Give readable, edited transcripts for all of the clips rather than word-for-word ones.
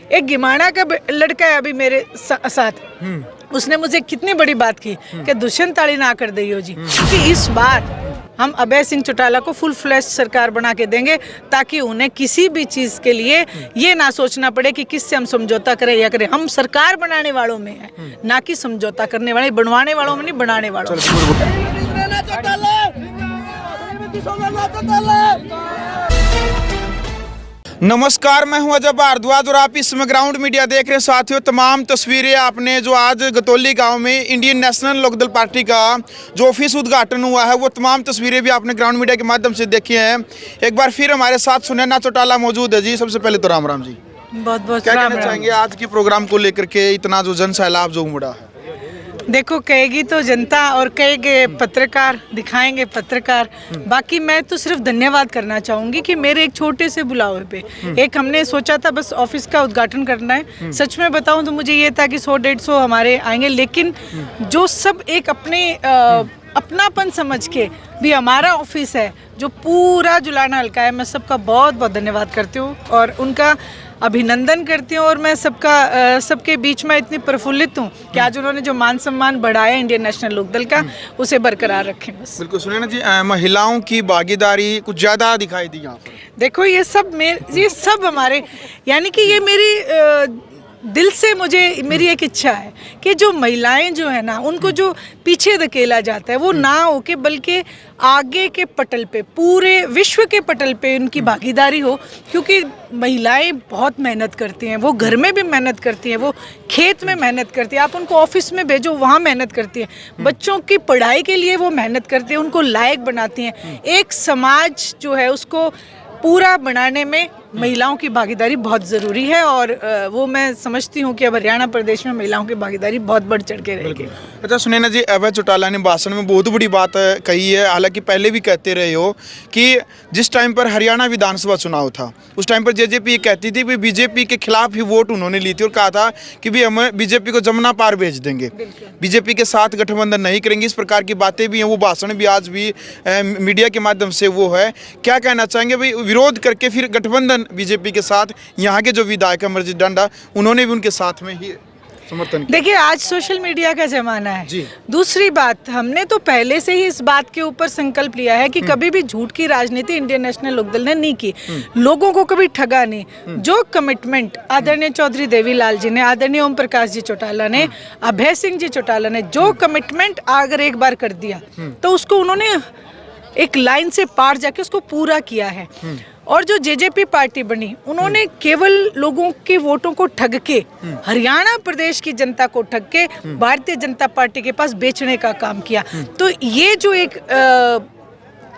एक गिमाना का लड़का है अभी मेरे साथ, उसने मुझे कितनी बड़ी बात की कि दुष्यंत ताली ना कर दियो जी, क्योंकि इस बार हम अभय सिंह चौटाला को फुल फ्लैश सरकार बना के देंगे ताकि उन्हें किसी भी चीज के लिए ये ना सोचना पड़े कि किससे हम समझौता करें या करें। हम सरकार बनाने वालों में है, ना कि समझौता करने वाले, बनवाने वालों में नहीं, बनाने वालों में। नमस्कार, मैं हूं अजय भारद्वाज और आप इस समय ग्राउंड मीडिया देख रहे हैं। साथियों, तमाम तस्वीरें आपने जो आज गतौली गांव में इंडियन नेशनल लोकदल पार्टी का जो ऑफिस उद्घाटन हुआ है, वो तमाम तस्वीरें भी आपने ग्राउंड मीडिया के माध्यम से देखी हैं। एक बार फिर हमारे साथ सुनैना चौटाला मौजूद है जी। सबसे पहले तो राम राम जी। बहुत बहुत क्या कहना चाहेंगे आज के प्रोग्राम को लेकर के, इतना जो जन सैलाब जो उमड़ा है? देखो, कहेगी तो जनता और कहेंगे पत्रकार, दिखाएंगे पत्रकार। बाकी मैं तो सिर्फ धन्यवाद करना चाहूँगी कि मेरे एक छोटे से बुलावे पे एक हमने सोचा था बस ऑफिस का उद्घाटन करना है। सच में बताऊँ तो मुझे ये था कि 100-150 हमारे आएंगे, लेकिन जो सब एक अपने अपनापन समझ के भी हमारा ऑफिस है, जो पूरा जुलाना हल्का है, मैं सबका बहुत बहुत धन्यवाद करती हूँ और उनका अभिनंदन करती हूँ। और मैं सबके बीच में इतनी प्रफुल्लित हूँ कि आज उन्होंने जो मान सम्मान बढ़ाया इंडियन नेशनल लोकदल का, उसे बरकरार रखें बस। बिल्कुल सुनैना जी, महिलाओं की भागीदारी कुछ ज़्यादा दिखाई दी यहाँ पर। देखो, ये सब हमारे, यानी कि ये मेरी दिल से मेरी एक इच्छा है कि जो महिलाएं जो है ना, उनको जो पीछे धकेला जाता है वो ना हो के, बल्कि आगे के पटल पे, पूरे विश्व के पटल पे उनकी भागीदारी हो। क्योंकि महिलाएं बहुत मेहनत करती हैं, वो घर में भी मेहनत करती हैं, वो खेत में मेहनत करती हैं, आप उनको ऑफिस में भेजो वहाँ मेहनत करती हैं, बच्चों की पढ़ाई के लिए वो मेहनत करती हैं, उनको लायक बनाती हैं। एक समाज जो है उसको पूरा बनाने में महिलाओं की भागीदारी बहुत ज़रूरी है और वो मैं समझती हूँ कि अब हरियाणा प्रदेश में महिलाओं की भागीदारी बहुत बढ़ चढ़ के रहेगी। अच्छा सुनैना जी, अभय चौटाला ने भाषण में बहुत बड़ी बात कही है, हालांकि पहले भी कहते रहे हो कि जिस टाइम पर हरियाणा विधानसभा चुनाव था उस टाइम पर जेजेपी ये कहती थी भी बीजेपी के खिलाफ ही वोट उन्होंने ली थी और कहा था कि भी हम बीजेपी को जमुना पार भेज देंगे, बीजेपी के साथ गठबंधन नहीं करेंगे। इस प्रकार की बातें भी हैं, वो भाषण भी आज भी मीडिया के माध्यम से वो है। क्या कहना चाहेंगे भाई, विरोध करके फिर गठबंधन बीजेपी के साथ, यहाँ के जो विधायक अमरजीत डांडा, उन्होंने भी उनके साथ में ही समर्थन किया। देखिए, आज सोशल मीडिया का जमाना है जी। दूसरी बात, हमने तो पहले से ही इस बात के ऊपर संकल्प लिया है कि कभी भी झूठ की राजनीति इंडियन नेशनल लोकदल ने नहीं की, लोगों को कभी ठगा नहीं। जो कमिटमेंट आदरणीय चौधरी देवीलाल जी ने, आदरणीय ओम प्रकाश जी चौटाला ने, अभय सिंह जी चौटाला ने जो कमिटमेंट अगर एक बार कर दिया तो उसको उन्होंने एक लाइन से पार जाके उसको पूरा किया है। और जो जेजेपी पार्टी बनी, उन्होंने केवल लोगों के वोटों को ठग के, हरियाणा प्रदेश की जनता को ठग के भारतीय जनता पार्टी के पास बेचने का काम किया। तो ये जो एक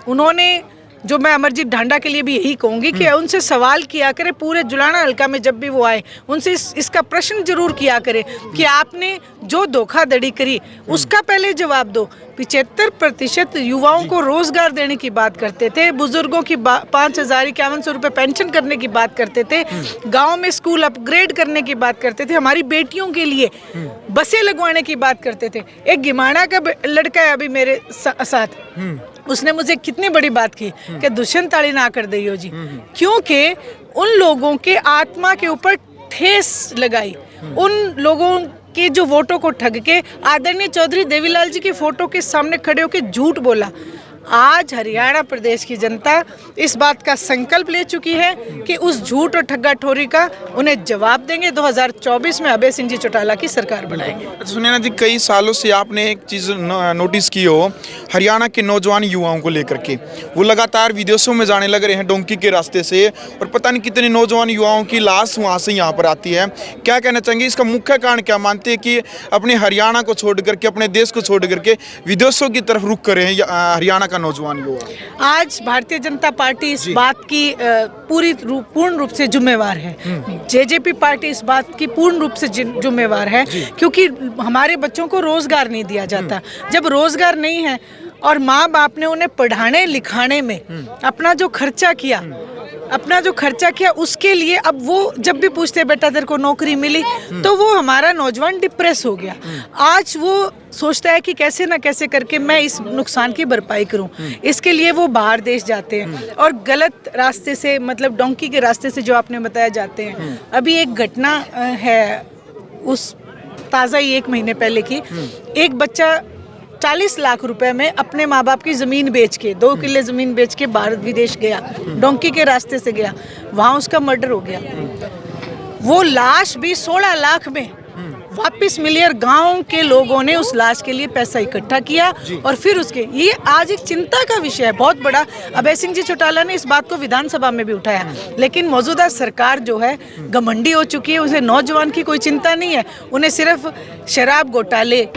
उन्होंने, जो मैं अमरजीत ढांडा के लिए भी यही कहूँगी कि उनसे सवाल किया करे, पूरे जुलाना हल्का में जब भी वो आए उनसे इसका प्रश्न जरूर किया करे कि आपने जो धोखाधड़ी करी उसका पहले जवाब दो। 75% युवाओं को रोजगार देने की बात करते थे, बुजुर्गों की 5,051 रुपये पेंशन करने की बात करते थे, गांव में स्कूल अपग्रेड करने की बात करते थे, हमारी बेटियों के लिए बसें लगवाने की बात करते थे। एक गिमाना का लड़का है अभी मेरे साथ, उसने मुझे कितनी बड़ी बात की कि दुष्यंत ताली ना कर दियो जी, क्योंकि उन लोगों के आत्मा के ऊपर ठेस लगाई, उन लोगों के जो वोटों को ठग के आदरणीय चौधरी देवीलाल जी की फोटो के सामने खड़े होकर झूठ बोला। आज हरियाणा प्रदेश की जनता इस बात का संकल्प ले चुकी है कि उस झूठ और ठग्गा ठोरी का उन्हें जवाब देंगे। 2024 में अभय सिंह जी चौटाला की सरकार बनाएंगे। अच्छा सुनैना जी, कई सालों से आपने एक चीज़ नोटिस की हो, हरियाणा के नौजवान युवाओं को लेकर के वो लगातार विदेशों में जाने लग रहे हैं डोंकी के रास्ते से, और पता नहीं कितने नौजवान युवाओं की लाश वहाँ से यहाँ पर आती है। क्या कहना चाहेंगे, इसका मुख्य कारण क्या मानते हैं कि अपने हरियाणा को छोड़ करके, अपने देश को छोड़ करके विदेशों की तरफ रुख कर रहे हैं हरियाणा का नौजवान युवा? आज भारतीय जनता पार्टी इस बात की पूर्ण रूप से जिम्मेवार है, जेजेपी पार्टी इस बात की पूर्ण रूप से जिम्मेवार है, क्योंकि हमारे बच्चों को रोजगार नहीं दिया जाता। जब रोजगार नहीं है और माँ बाप ने उन्हें पढ़ाने लिखाने में अपना जो खर्चा किया अपना जो खर्चा किया उसके लिए अब वो जब भी पूछते बेटा तेरे को नौकरी मिली, तो वो हमारा नौजवान डिप्रेस हो गया। आज वो सोचता है कि कैसे ना कैसे करके मैं इस नुकसान की भरपाई करूं। इसके लिए वो बाहर देश जाते हैं और गलत रास्ते से, मतलब डोंकी के रास्ते से जो आपने बताया, जाते हैं। अभी एक घटना है उस ताज़ा ही 1 महीने पहले की, एक बच्चा 40 लाख रुपए में अपने माँ बाप की ज़मीन बेच के, 2 किले ज़मीन बेच के भारत विदेश गया, डोंकी के रास्ते से गया, वहाँ उसका मर्डर हो गया। वो लाश भी 16 लाख में वापस मिली और गांव के लोगों ने उस लाश के लिए पैसा इकट्ठा किया और फिर उसके, ये आज एक चिंता का विषय है बहुत बड़ा। अभय सिंह जी चौटाला ने इस बात को विधानसभा में भी उठाया, लेकिन मौजूदा सरकार जो है घमंडी हो चुकी है। उसे नौजवान की कोई चिंता नहीं है, उन्हें सिर्फ शराब घोटाले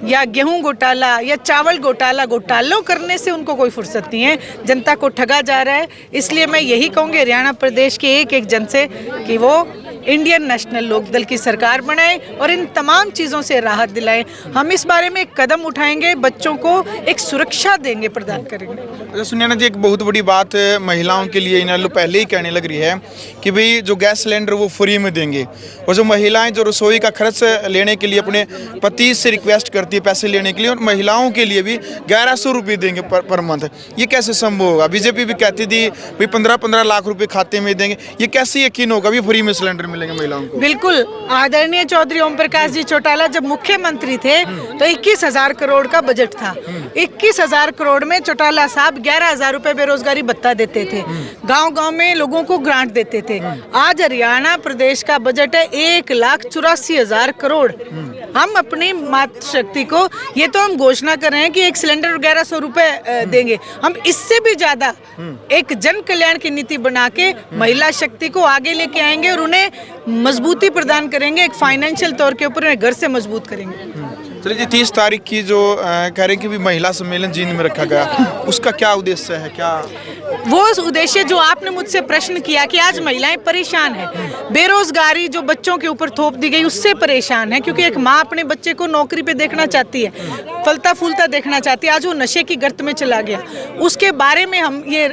या गेहूं घोटाला या चावल घोटालों करने से उनको कोई फुर्सत नहीं है। जनता को ठगा जा रहा है। इसलिए मैं यही कहूँगी हरियाणा प्रदेश के एक एक जन से कि वो इंडियन नेशनल लोकदल की सरकार बनाए और इन तमाम चीज़ों से राहत दिलाए। हम इस बारे में एक कदम उठाएंगे, बच्चों को एक सुरक्षा देंगे, प्रदान करेंगे। अच्छा सुनिए ना जी, एक बहुत बड़ी बात महिलाओं के लिए इन लोग पहले ही कहने लग रही है कि भाई जो गैस सिलेंडर वो फ्री में देंगे, और जो महिलाएं जो रसोई का खर्च लेने के लिए अपने पति से रिक्वेस्ट करती है पैसे लेने के लिए, और महिलाओं के लिए भी 1100 रुपये देंगे पर मंथ। ये कैसे संभव होगा? बीजेपी भी कहती थी भाई 15-15 लाख रुपए खाते में देंगे। ये कैसे यकीन होगा भी फ्री में सिलेंडर मिलेंगे महिलाओं को? बिल्कुल। आदरणीय चौधरी ओम प्रकाश जी चौटाला जब मुख्यमंत्री थे तो 21,000 करोड़ का बजट था। 21,000 करोड़ में चौटाला साहब 11,000 रुपए बेरोजगारी भत्ता देते थे, गांव-गांव में लोगों को ग्रांट देते थे। आज हरियाणा प्रदेश का बजट है 1,84,000 करोड़। हम अपनी मातृशक्ति को, ये तो हम घोषणा कर रहे हैं कि एक सिलेंडर 1100 रुपए देंगे, हम इससे भी ज्यादा एक जन कल्याण की नीति बना के महिला शक्ति को आगे लेके आएंगे और उन्हें मजबूती प्रदान करेंगे। एक फाइनेंशियल तौर के ऊपर उन्हें घर से मजबूत करेंगे। चलिए जी, 30 तारीख की जो कह रहे हैं कि भी महिला सम्मेलन जींद में रखा गया, उसका क्या उद्देश्य है? क्या वो उद्देश्य जो आपने मुझसे प्रश्न किया कि आज महिलाएं परेशान हैं, बेरोजगारी जो बच्चों के ऊपर थोप दी गई उससे परेशान है, क्योंकि एक माँ अपने बच्चे को नौकरी पे देखना चाहती है, फलता फूलता देखना चाहती है। आज वो नशे की गर्त में चला गया। उसके बारे में हम ये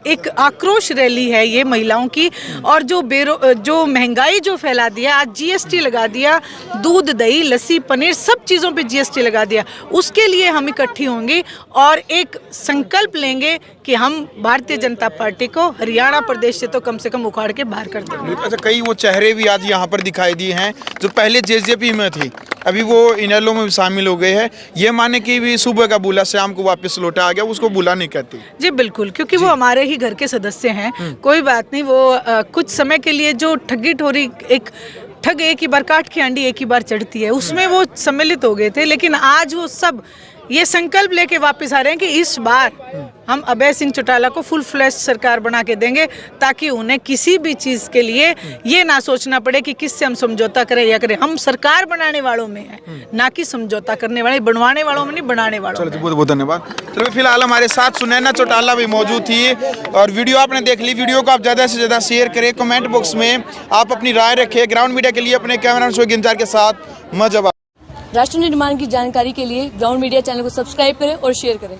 एक आक्रोश रैली है ये महिलाओं की। और जो महंगाई जो फैला दिया, आज जीएसटी लगा दिया, दूध दही लस्सी पनीर सब चीज़ों पे जीएसटी लगा दिया, उसके लिए हम इकट्ठी होंगी और एक संकल्प लेंगे कि हम भारतीय जनता पार्टी को हरियाणा प्रदेश से तो कम से कम उखाड़ के बाहर कर देंगे। अच्छा, कई वो चेहरे भी आज यहाँ पर दिखाई दिए हैं जो पहले जेजेपी में थी, अभी वो इनेलो में शामिल हो गए हैं। ये माने कि भी सुबह का बुला शाम को वापस लौटा आ गया, उसको बुला नहीं कहती? जी बिल्कुल, क्योंकि वो हमारे ही घर के सदस्य हैं। कोई बात नहीं, वो कुछ समय के लिए जो ठगी ठोरी, एक ठग एक ही बार काट के अंडी एक ही बार चढ़ती है, उसमें वो सम्मिलित हो गए थे। लेकिन आज वो सब ये संकल्प लेके वापस आ रहे हैं कि इस बार हम अभय सिंह चौटाला को फुल फ्लैश सरकार बना के देंगे, ताकि उन्हें किसी भी चीज़ के लिए ये ना सोचना पड़े कि किससे हम समझौता करें या करें। हम सरकार बनाने वालों में है, ना कि समझौता करने वाले, बनवाने वालों में नहीं, बनाने वालों में। बहुत बहुत धन्यवाद। चलो फिलहाल हमारे साथ सुनैना चौटाला भी मौजूद थी और वीडियो आपने देख ली। वीडियो को आप ज़्यादा से ज़्यादा शेयर करें, कमेंट बॉक्स में आप अपनी राय रखें। ग्राउंड मीडिया के लिए अपने कैमरा शोएब इंतजार के साथ मजबा। राष्ट्र निर्माण की जानकारी के लिए ग्राउंड मीडिया चैनल को सब्सक्राइब करें और शेयर करें।